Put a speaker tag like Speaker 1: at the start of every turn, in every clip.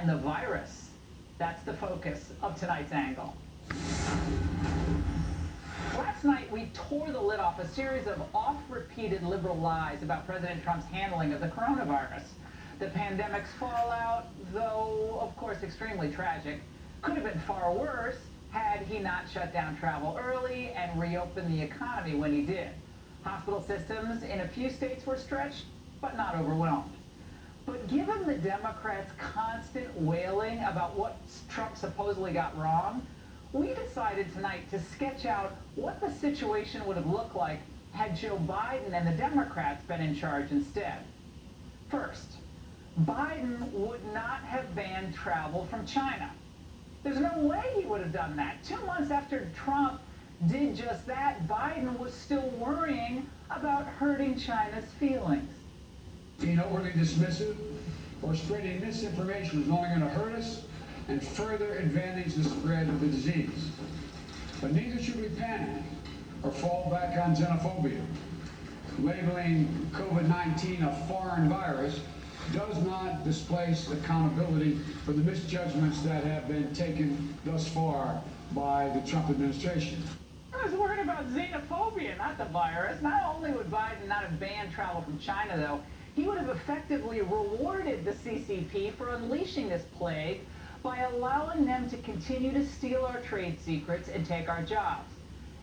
Speaker 1: and the virus. That's the focus of tonight's angle. Last night, we tore the lid off a series of oft-repeated liberal lies about President Trump's handling of the coronavirus. The pandemic's fallout, though of course extremely tragic, could have been far worse had he not shut down travel early and reopened the economy when he did. Hospital systems in a few states were stretched, but not overwhelmed. But given the Democrats' constant wailing about what Trump supposedly got wrong, we decided tonight to sketch out what the situation would have looked like had Joe Biden and the Democrats been in charge instead. First, Biden would not have banned travel from China. There's no way he would have done that. 2 months after Trump did just that, Biden was still worrying about hurting China's feelings.
Speaker 2: Being overly dismissive or spreading misinformation is only going to hurt us and further advantage the spread of the disease. But neither should we panic or fall back on xenophobia. Labeling COVID-19 a foreign virus does not displace accountability for the misjudgments that have been taken thus far by the Trump administration.
Speaker 1: I was worried about xenophobia, not the virus. Not only would Biden not have banned travel from China, though, he would have effectively rewarded the CCP for unleashing this plague by allowing them to continue to steal our trade secrets and take our jobs.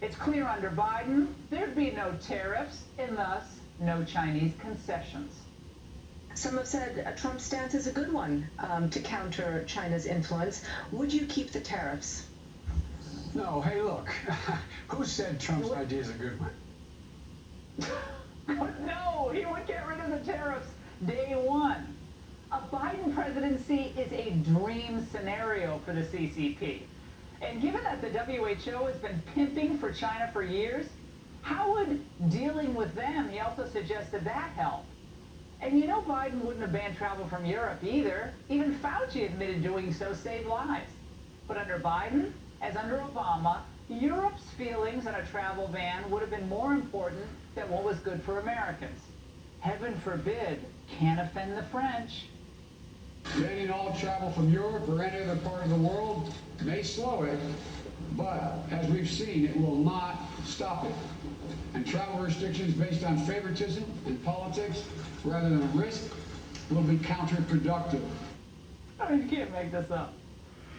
Speaker 1: It's clear under Biden, there'd be no tariffs and thus no Chinese concessions.
Speaker 3: Some have said Trump's stance is a good one to counter China's influence. Would you keep the tariffs?
Speaker 2: No, hey, look, who said Trump's idea is a good one?
Speaker 1: No, he would get rid of the tariffs day one. A Biden presidency is a dream scenario for the CCP. And given that the WHO has been pimping for China for years, how would dealing with them, he also suggested, that help? And you know Biden wouldn't have banned travel from Europe either. Even Fauci admitted doing so saved lives. But under Biden, as under Obama, Europe's feelings on a travel ban would have been more important than what was good for Americans. Heaven forbid, can't offend the French.
Speaker 2: Banning all travel from Europe or any other part of the world may slow it, but as we've seen, it will not stop it. And travel restrictions based on favoritism and politics rather than risk will be counterproductive.
Speaker 1: I mean, you can't make this up.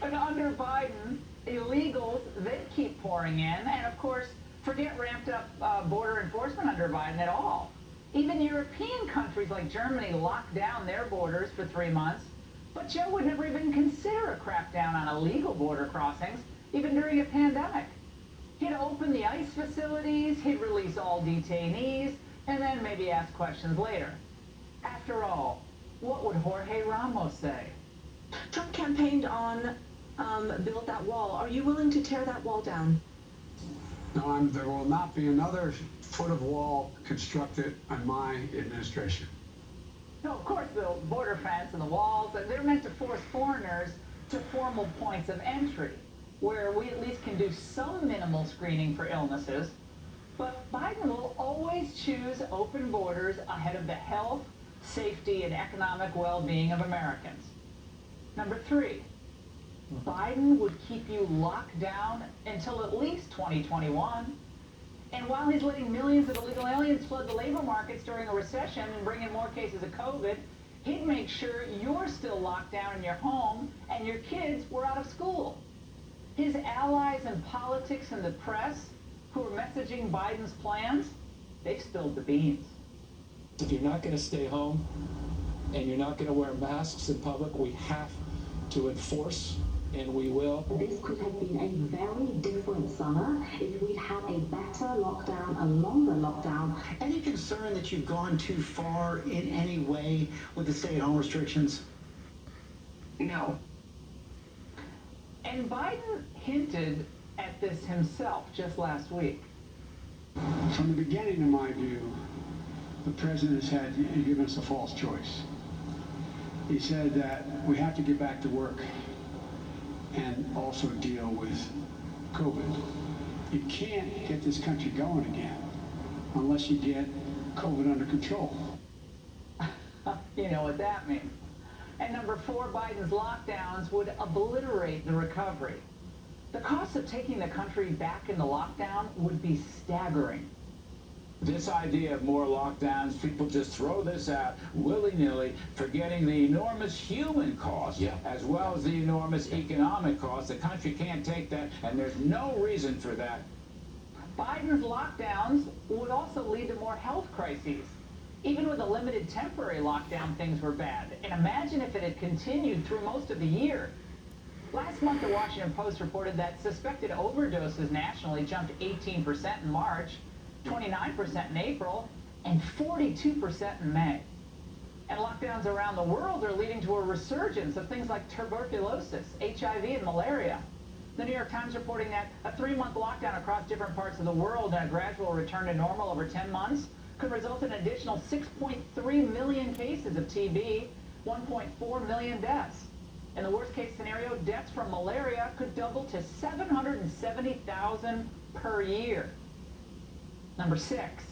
Speaker 1: And under Biden, illegals, they keep pouring in. And of course, forget ramped up border enforcement under Biden at all. Even European countries like Germany locked down their borders for 3 months. But Joe would never even consider a crackdown on illegal border crossings, even during a pandemic. He'd open the ICE facilities, he'd release all detainees, and then maybe ask questions later. After all, what would Jorge Ramos say?
Speaker 3: Trump campaigned on build that wall. Are you willing to tear that wall down?
Speaker 2: No, there will not be another foot of wall constructed on my administration.
Speaker 1: No, of course, the border fence and the walls, they're meant to force foreigners to formal points of entry, where we at least can do some minimal screening for illnesses. But Biden will always choose open borders ahead of the health, safety, and economic well-being of Americans. Number 3, Biden would keep you locked down until at least 2021. And while he's letting millions of illegal aliens flood the labor markets during a recession and bring in more cases of COVID, he'd make sure you're still locked down in your home and your kids were out of school. His allies in politics and the press, who are messaging Biden's plans, they've spilled the beans.
Speaker 4: If you're not going to stay home and you're not going to wear masks in public, we have to enforce, and we will.
Speaker 5: This could have been a very different summer if we'd had a better lockdown, a longer lockdown.
Speaker 6: Any concern that you've gone too far in any way with the stay-at-home restrictions?
Speaker 1: No. And Biden hinted at this himself just last week.
Speaker 2: From the beginning, in my view, the president has given us a false choice. He said that we have to get back to work and also deal with COVID. You can't get this country going again unless you get COVID under control.
Speaker 1: You know what that means. And number 4, Biden's lockdowns would obliterate the recovery. The cost of taking the country back into lockdown would be staggering.
Speaker 7: This idea of more lockdowns, people just throw this out willy-nilly, forgetting the enormous human cost, as well as the enormous economic cost. The country can't take that, and there's no reason for that.
Speaker 1: Biden's lockdowns would also lead to more health crises. Even with a limited temporary lockdown, things were bad. And imagine if it had continued through most of the year. Last month, the Washington Post reported that suspected overdoses nationally jumped 18% in March, 29% in April, and 42% in May. And lockdowns around the world are leading to a resurgence of things like tuberculosis, HIV, and malaria. The New York Times reporting that a 3-month lockdown across different parts of the world and a gradual return to normal over 10 months could result in an additional 6.3 million cases of TB, 1.4 million deaths. In the worst case scenario, deaths from malaria could double to 770,000 per year. Number 6,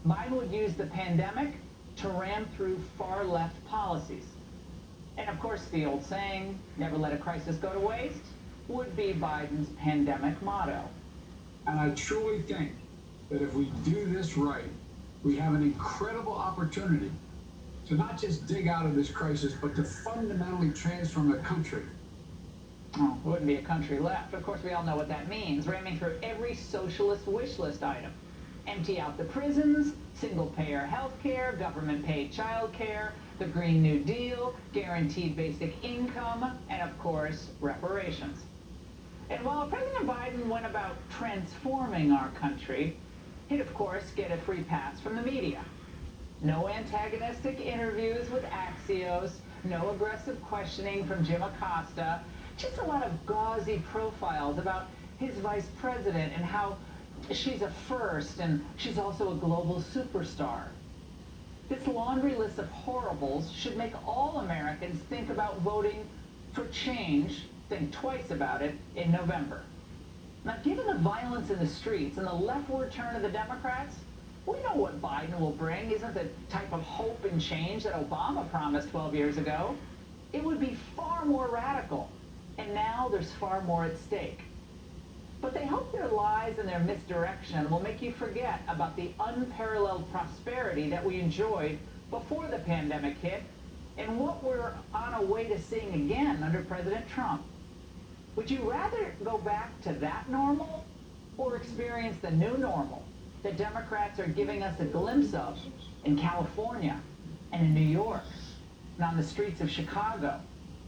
Speaker 1: Biden would use the pandemic to ram through far left policies. And of course, the old saying, never let a crisis go to waste, would be Biden's pandemic motto.
Speaker 2: And I truly think that if we do this right, we have an incredible opportunity to not just dig out of this crisis, but to fundamentally transform the country.
Speaker 1: Oh, it wouldn't be a country left. Of course, we all know what that means, ramming through every socialist wish list item. Empty out the prisons, single-payer health care, government-paid child care, the Green New Deal, guaranteed basic income, and of course, reparations. And while President Biden went about transforming our country, he'd of course get a free pass from the media. No antagonistic interviews with Axios, no aggressive questioning from Jim Acosta, just a lot of gauzy profiles about his vice president and how she's a first and she's also a global superstar. This laundry list of horribles should make all Americans think about voting for change, think twice about it, in November. Now, given the violence in the streets and the leftward turn of the Democrats, we know what Biden will bring isn't the type of hope and change that Obama promised 12 years ago. It would be far more radical, and now there's far more at stake. But they hope their lies and their misdirection will make you forget about the unparalleled prosperity that we enjoyed before the pandemic hit and what we're on our way to seeing again under President Trump. Would you rather go back to that normal or experience the new normal that Democrats are giving us a glimpse of in California and in New York and on the streets of Chicago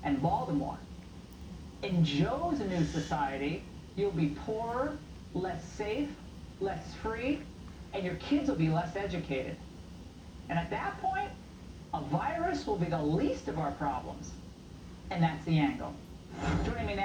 Speaker 1: and Baltimore? In Joe's new society, you'll be poorer, less safe, less free, and your kids will be less educated. And at that point, a virus will be the least of our problems. And that's the angle. Joining me now